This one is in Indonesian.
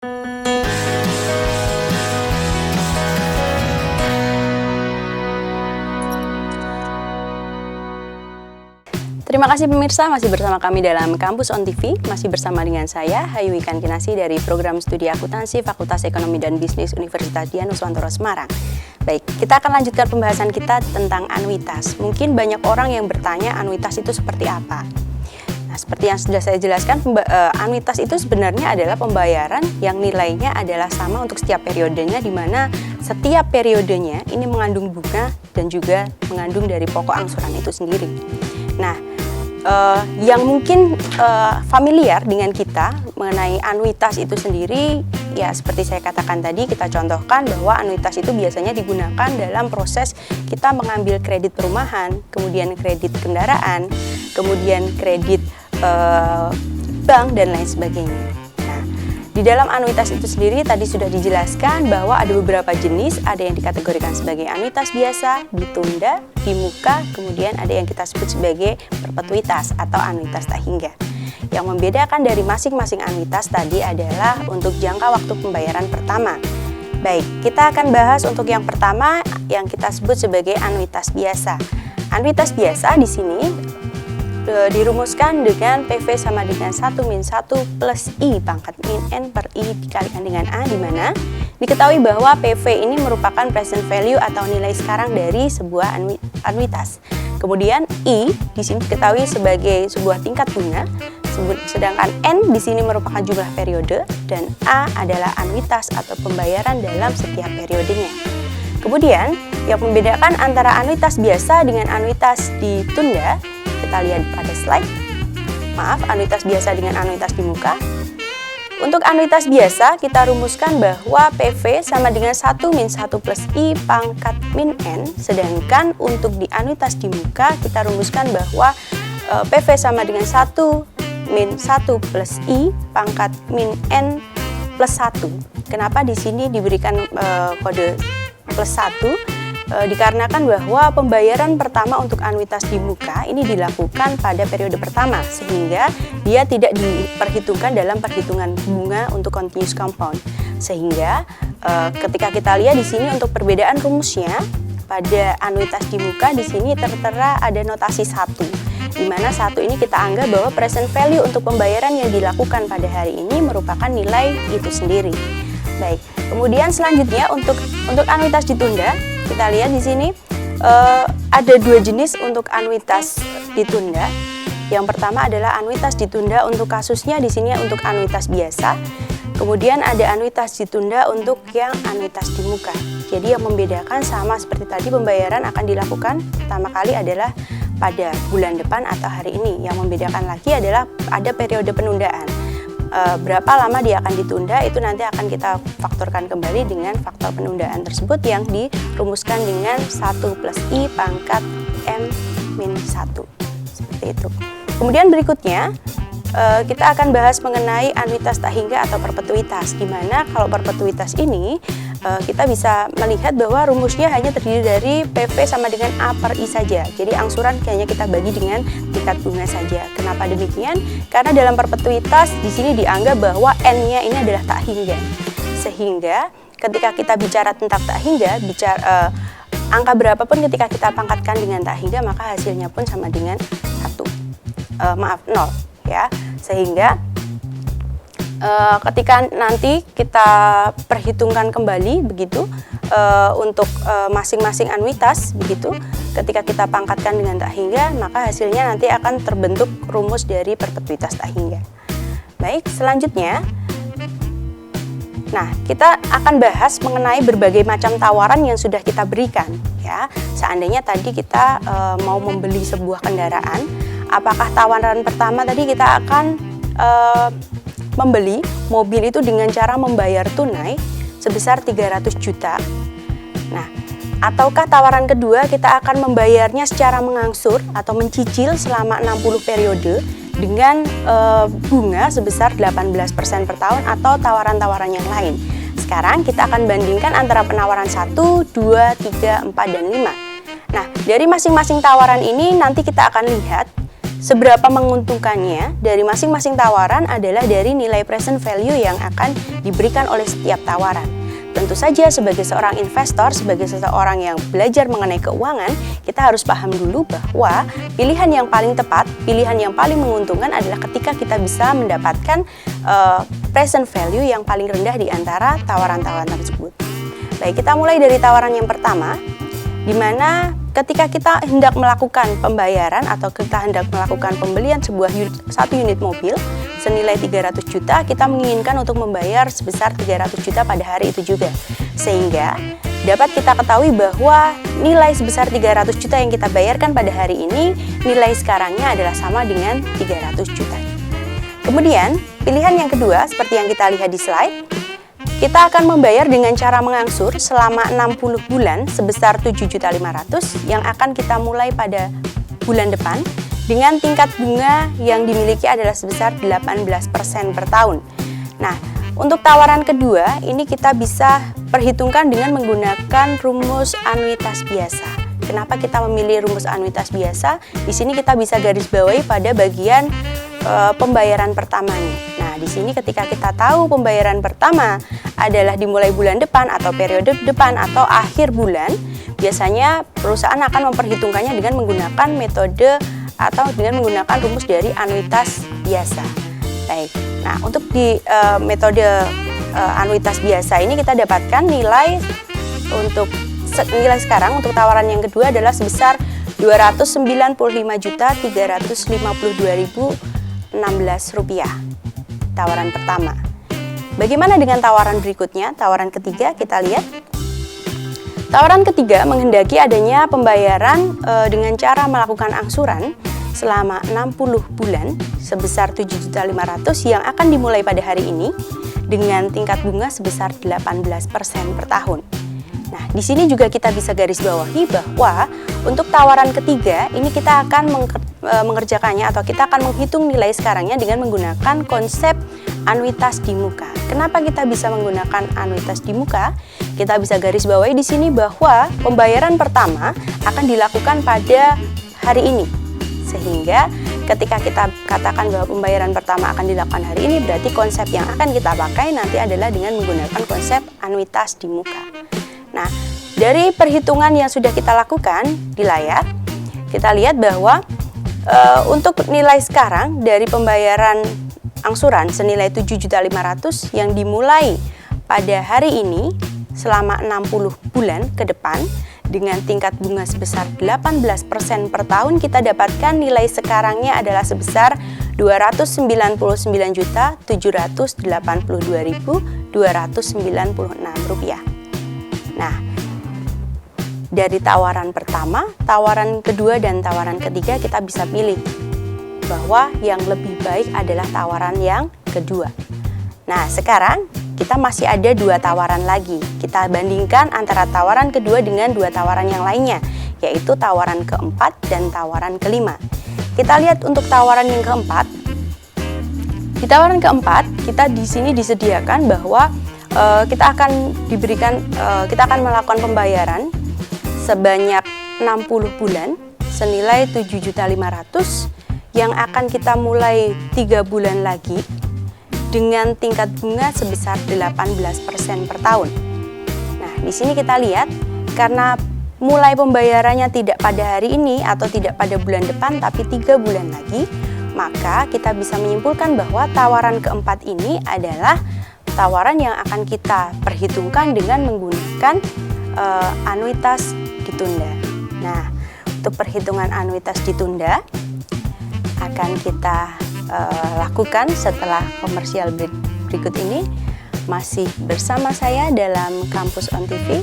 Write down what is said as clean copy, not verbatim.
Terima kasih pemirsa, masih bersama kami dalam Kampus On TV, masih bersama dengan saya, Hayu Ikan Kinasi dari Program Studi Akuntansi Fakultas Ekonomi dan Bisnis Universitas Dian Nuswantoro Semarang. Baik, kita akan lanjutkan pembahasan kita tentang anuitas. Mungkin banyak orang yang bertanya anuitas itu seperti apa. Nah, seperti yang sudah saya jelaskan, anuitas itu sebenarnya adalah pembayaran yang nilainya adalah sama untuk setiap periodenya, di mana setiap periodenya ini mengandung bunga dan juga mengandung dari pokok angsuran itu sendiri. Nah, yang mungkin familiar dengan kita mengenai anuitas itu sendiri, ya seperti saya katakan tadi, kita contohkan bahwa anuitas itu biasanya digunakan dalam proses kita mengambil kredit perumahan, kemudian kredit kendaraan, kemudian kredit bank dan lain sebagainya. Nah, di dalam anuitas itu sendiri tadi sudah dijelaskan bahwa ada beberapa jenis, ada yang dikategorikan sebagai anuitas biasa, ditunda, dimuka, kemudian ada yang kita sebut sebagai perpetuitas atau anuitas tak hingga. Yang membedakan dari masing-masing anuitas tadi adalah untuk jangka waktu pembayaran pertama. Baik, kita akan bahas untuk yang pertama yang kita sebut sebagai anuitas biasa. Anuitas biasa di sini dirumuskan dengan PV sama dengan 1 min 1 plus I pangkat min N per I dikalikan dengan A, di mana diketahui bahwa PV ini merupakan present value atau nilai sekarang dari sebuah anuitas. Kemudian I di sini diketahui sebagai sebuah tingkat bunga, sedangkan N di sini merupakan jumlah periode dan A adalah anuitas atau pembayaran dalam setiap periodenya. Kemudian yang membedakan antara anuitas biasa dengan anuitas ditunda, kita lihat pada slide. Anuitas biasa dengan anuitas di muka. Untuk anuitas biasa kita rumuskan bahwa PV sama dengan 1 min 1 plus I pangkat min N, sedangkan untuk di anuitas di muka kita rumuskan bahwa PV sama dengan 1 min 1 plus I pangkat min N plus 1. Kenapa di sini diberikan kode plus 1? Dikarenakan bahwa pembayaran pertama untuk anuitas di muka ini dilakukan pada periode pertama, sehingga dia tidak diperhitungkan dalam perhitungan bunga untuk continuous compound. Sehingga ketika kita lihat di sini untuk perbedaan rumusnya, pada anuitas di muka di sini tertera ada notasi 1, di mana 1 ini kita anggap bahwa present value untuk pembayaran yang dilakukan pada hari ini merupakan nilai itu sendiri. Baik, kemudian selanjutnya untuk anuitas ditunda, kita lihat di sini ada dua jenis untuk anuitas ditunda. Yang pertama adalah anuitas ditunda untuk kasusnya di sini untuk anuitas biasa. Kemudian ada anuitas ditunda untuk yang anuitas di muka. Jadi yang membedakan sama seperti tadi, pembayaran akan dilakukan pertama kali adalah pada bulan depan atau hari ini. Yang membedakan lagi adalah ada periode penundaan. Berapa lama dia akan ditunda itu nanti akan kita faktorkan kembali dengan faktor penundaan tersebut yang dirumuskan dengan 1 plus I pangkat M min 1, seperti itu. Kemudian berikutnya kita akan bahas mengenai anuitas tak hingga atau perpetuitas, di mana kalau perpetuitas ini kita bisa melihat bahwa rumusnya hanya terdiri dari PV sama dengan A per I saja. Jadi angsuran hanya kita bagi dengan tingkat bunga saja. Kenapa demikian? Karena dalam perpetuitas di sini dianggap bahwa N-nya ini adalah tak hingga. Sehingga ketika kita bicara tentang tak hingga, angka berapapun ketika kita pangkatkan dengan tak hingga, maka hasilnya pun sama dengan 0 ya. Sehingga ketika nanti kita perhitungkan kembali begitu untuk masing-masing anuitas begitu, ketika kita pangkatkan dengan tak hingga, maka hasilnya nanti akan terbentuk rumus dari perpetuitas tak hingga. Baik, selanjutnya kita akan bahas mengenai berbagai macam tawaran yang sudah kita berikan ya. Seandainya tadi kita mau membeli sebuah kendaraan, apakah tawaran pertama tadi kita akan membeli mobil itu dengan cara membayar tunai sebesar 300 juta. Nah, ataukah tawaran kedua kita akan membayarnya secara mengangsur atau mencicil selama 60 periode dengan bunga sebesar 18% per tahun atau tawaran-tawaran yang lain. Sekarang kita akan bandingkan antara penawaran 1, 2, 3, 4, dan 5. Nah, dari masing-masing tawaran ini nanti kita akan lihat seberapa menguntungkannya dari masing-masing tawaran adalah dari nilai present value yang akan diberikan oleh setiap tawaran. Tentu saja sebagai seorang investor, sebagai seseorang yang belajar mengenai keuangan, kita harus paham dulu bahwa pilihan yang paling tepat, pilihan yang paling menguntungkan adalah ketika kita bisa mendapatkan present value yang paling rendah di antara tawaran-tawaran tersebut. Baik, kita mulai dari tawaran yang pertama, di mana ketika kita hendak melakukan pembayaran atau kita hendak melakukan pembelian satu unit mobil senilai 300 juta, kita menginginkan untuk membayar sebesar 300 juta pada hari itu juga. Sehingga dapat kita ketahui bahwa nilai sebesar 300 juta yang kita bayarkan pada hari ini, nilai sekarangnya adalah sama dengan 300 juta. Kemudian, pilihan yang kedua seperti yang kita lihat di slide, kita akan membayar dengan cara mengangsur selama 60 bulan sebesar 7.500.000 yang akan kita mulai pada bulan depan dengan tingkat bunga yang dimiliki adalah sebesar 18% per tahun. Nah, untuk tawaran kedua ini kita bisa perhitungkan dengan menggunakan rumus anuitas biasa. Kenapa kita memilih rumus anuitas biasa? Di sini kita bisa garis bawahi pada bagian pembayaran pertamanya. Nah, di sini ketika kita tahu pembayaran pertama adalah dimulai bulan depan atau periode depan atau akhir bulan, biasanya perusahaan akan memperhitungkannya dengan menggunakan metode atau dengan menggunakan rumus dari anuitas biasa. Baik. Nah, untuk di metode anuitas biasa ini kita dapatkan nilai sekarang untuk tawaran yang kedua adalah sebesar 295.352.016 rupiah. Tawaran pertama. Bagaimana dengan tawaran berikutnya? Tawaran ketiga kita lihat. Tawaran ketiga menghendaki adanya pembayaran dengan cara melakukan angsuran selama 60 bulan sebesar 7.500.000 yang akan dimulai pada hari ini dengan tingkat bunga sebesar 18% per tahun. Nah, di sini juga kita bisa garis bawahi bahwa untuk tawaran ketiga ini kita akan mengerjakannya atau kita akan menghitung nilai sekarangnya dengan menggunakan konsep anuitas di muka. Kenapa kita bisa menggunakan anuitas di muka? Kita bisa garis bawahi di sini bahwa pembayaran pertama akan dilakukan pada hari ini. Sehingga ketika kita katakan bahwa pembayaran pertama akan dilakukan hari ini, berarti konsep yang akan kita pakai nanti adalah dengan menggunakan konsep anuitas di muka. Nah, dari perhitungan yang sudah kita lakukan di layar, kita lihat bahwa untuk nilai sekarang dari pembayaran angsuran senilai 7.500.000 yang dimulai pada hari ini selama 60 bulan ke depan dengan tingkat bunga sebesar 18% per tahun, kita dapatkan nilai sekarangnya adalah sebesar 299.782.296 rupiah. Nah, dari tawaran pertama, tawaran kedua, dan tawaran ketiga kita bisa pilih bahwa yang lebih baik adalah tawaran yang kedua. Nah, sekarang kita masih ada dua tawaran lagi. Kita bandingkan antara tawaran kedua dengan dua tawaran yang lainnya, yaitu tawaran keempat dan tawaran kelima. Kita lihat untuk tawaran yang keempat. Di tawaran keempat, kita di sini disediakan bahwa kita akan melakukan pembayaran sebanyak 60 bulan senilai 7.500.000 yang akan kita mulai 3 bulan lagi dengan tingkat bunga sebesar 18% per tahun. Nah, di sini kita lihat karena mulai pembayarannya tidak pada hari ini atau tidak pada bulan depan tapi 3 bulan lagi, maka kita bisa menyimpulkan bahwa tawaran keempat ini adalah tawaran yang akan kita perhitungkan dengan menggunakan anuitas ditunda. Nah, untuk perhitungan anuitas ditunda akan kita lakukan setelah komersial berikut ini. Masih bersama saya dalam Kampus On TV.